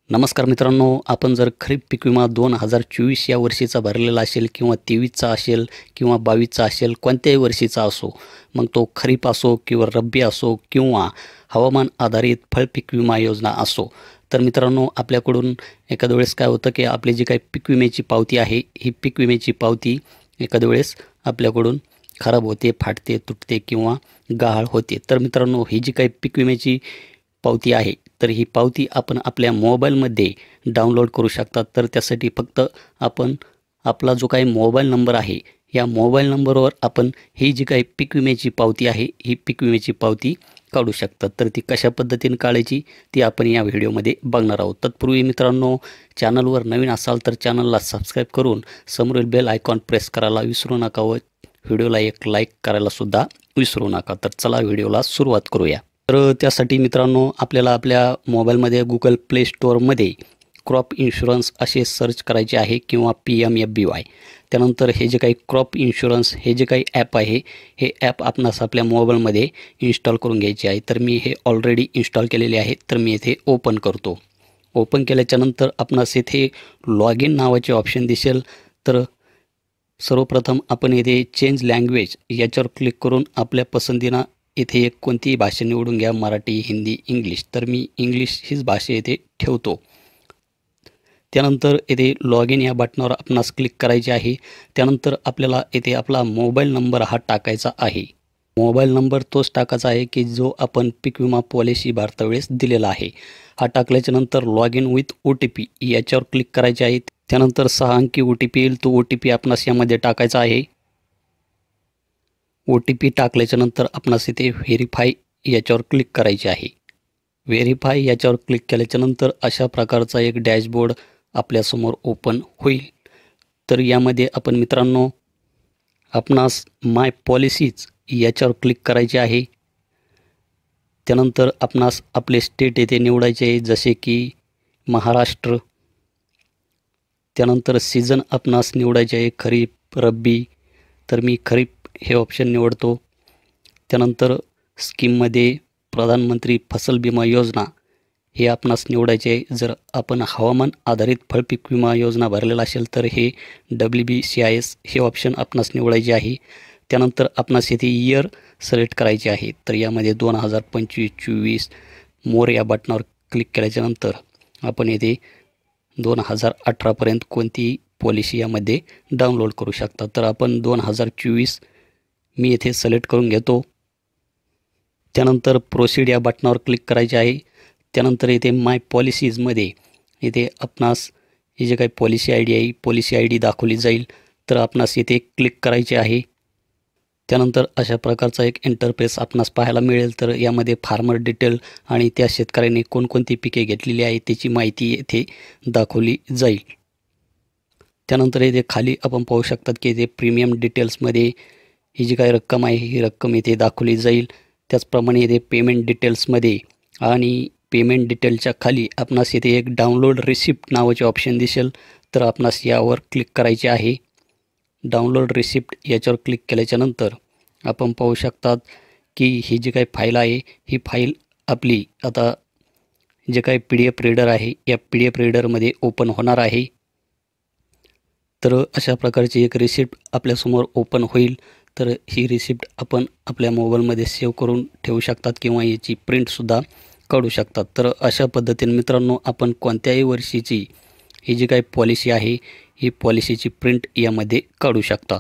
नमस्कार मित्रांनो, आपण जर खरीप पीक विमा 2024 या वर्षीचा भरलेला असेल किंवा 23चा असेल किंवा 22चा असेल, कोणत्याही वर्षीचा असो, मग तो खरीप असो किंवा रब्बी असो किंवा हवामान आधारित फळपीक विमा योजना असो, तर मित्रांनो आपल्याकडून एखाद्या वेळेस काय होतं की आपली जी काही पीक विम्याची पावती आहे, ही पीक विम्याची पावती एखाद्या वेळेस आपल्याकडून खराब होते, फाटते, तुटते किंवा गहाळ होते। तर मित्रांनो, ही जी काही पीक विम्याची पावती आहे, तर ही पावती आपण आपल्या मोबाईलमध्ये डाउनलोड करू शकता। तर त्यासाठी फक्त आपण आपला जो काही मोबाईल नंबर आहे, या मोबाईल नंबरवर आपण ही जी काही पीक विम्याची पावती आहे, ही पीक विम्याची पावती काढू शकता। तर ती कशा पद्धतीने काढायची ती आपण या व्हिडिओमध्ये बघणार आहोत। तत्पूर्वी मित्रांनो, चॅनलवर नवीन असाल तर चॅनलला सबस्क्राईब करून समोरील बेल आयकॉन प्रेस करायला विसरू नका व व्हिडिओला एक लाईक करायला सुद्धा विसरू नका। तर चला व्हिडिओला सुरुवात करूया। तर त्यासाठी मित्रांनो, आपल्याला आपल्या मोबाईलमध्ये गुगल प्ले स्टोअरमध्ये क्रॉप इन्शुरन्स असे सर्च करायचे आहे किंवा PMFBY। त्यानंतर हे जे काही क्रॉप इन्शुरन्स हे जे काही ॲप आहे, हे ॲप आपणास आपल्या मोबाईलमध्ये इन्स्टॉल करून घ्यायचे आहे। तर मी हे ऑलरेडी इन्स्टॉल केलेले आहे, तर मी इथे ओपन करतो। ओपन केल्याच्यानंतर आपणास इथे लॉग इन नावाचे ऑप्शन दिसेल। तर सर्वप्रथम आपण इथे चेंज लँग्वेज याच्यावर क्लिक करून आपल्या पसंतीनं इथे एक कोणतीही भाषा निवडून घ्या, मराठी, हिंदी, इंग्लिश। तर मी इंग्लिश हीच भाषा इथे ठेवतो। त्यानंतर इथे लॉग इन या बटनावर आपणास क्लिक करायचे आहे। त्यानंतर आपल्याला इथे आपला मोबाईल नंबर हा टाकायचा आहे। मोबाईल नंबर तोच टाकायचा आहे की जो आपण पीक विमा पॉलिसी भरता वेळेस दिलेला आहे। हा टाकल्याच्यानंतर लॉग इन विथ OTP याच्यावर क्लिक करायचे आहे। त्यानंतर 6 अंकी OTP येईल, तो OTP आपणास यामध्ये टाकायचा आहे। OTP टाकल्याच्यानंतर आपणास इथे व्हेरीफाय याच्यावर क्लिक करायचे आहे। व्हेरीफाय याच्यावर क्लिक केल्याच्यानंतर अशा प्रकारचा एक डॅशबोर्ड आपल्यासमोर ओपन होईल। तर यामध्ये आपण मित्रांनो आपणास माय पॉलिसीज याच्यावर क्लिक करायचे आहे। त्यानंतर आपणास आपले स्टेट येथे निवडायचे आहे, जसे की महाराष्ट्र। त्यानंतर सीझन आपणास निवडायचे आहे, खरीप, रब्बी। तर मी खरीप हे ऑप्शन निवडतो। त्यानंतर स्कीममध्ये प्रधानमंत्री फसल विमा योजना हे आपणास निवडायचे आहे। जर आपण हवामान आधारित फळपीक विमा योजना भरलेला असेल तर हे WBCIS हे ऑप्शन आपणास निवडायचे आहे। त्यानंतर आपणास येथे इयर सिलेक्ट करायचे आहे। तर यामध्ये 2025-24 मोर या बटनावर क्लिक केल्याच्यानंतर आपण येथे 2018पर्यंत कोणतीही पॉलिसी यामध्ये डाउनलोड करू शकता। तर आपण 2024 मी येथे सिलेक्ट करून घेतो। त्यानंतर प्रोसीड या बटनावर क्लिक करायचे आहे। त्यानंतर इथे माय पॉलिसीजमध्ये इथे आपणास ही जे काही पॉलिसी ID आहे, पॉलिसी ID दाखवली जाईल। तर आपणास इथे क्लिक करायचे आहे। त्यानंतर अशा प्रकारचा एक इंटरफेस आपणास पाहायला मिळेल। तर यामध्ये फार्मर डिटेल आणि त्या शेतकऱ्यांनी कोणकोणती पिके घेतलेली आहे त्याची माहिती येथे दाखवली जाईल। त्यानंतर इथे खाली आपण पाहू शकतात की इथे प्रीमियम डिटेल्समध्ये ही जी काही रक्कम आहे, ही रक्कम इथे दाखवली जाईल। त्याचप्रमाणे इथे पेमेंट डिटेल्समध्ये आणि पेमेंट डिटेलच्या खाली आपणास इथे एक डाउनलोड रिसिप्ट नावाचे ऑप्शन दिसेल। तर आपणास यावर क्लिक करायचे आहे। डाउनलोड रिसिप्ट याच्यावर क्लिक केल्याच्यानंतर आपण पाहू शकतात की ही जी काही फाईल आहे, ही फाईल आपली आता जे काही PDF रीडर आहे, या PDF रीडरमध्ये ओपन होणार आहे। तर अशा प्रकारची एक रिसिप्ट आपल्यासमोर ओपन होईल। तर ही रिसिप्ट आपण आपल्या मोबाईलमध्ये सेव्ह करून ठेवू शकतात किंवा याची प्रिंटसुद्धा काढू शकतात। तर अशा पद्धतीने मित्रांनो, आपण कोणत्याही वर्षीची ही जी काही पॉलिसी आहे, ही पॉलिसीची प्रिंट यामध्ये काढू शकता।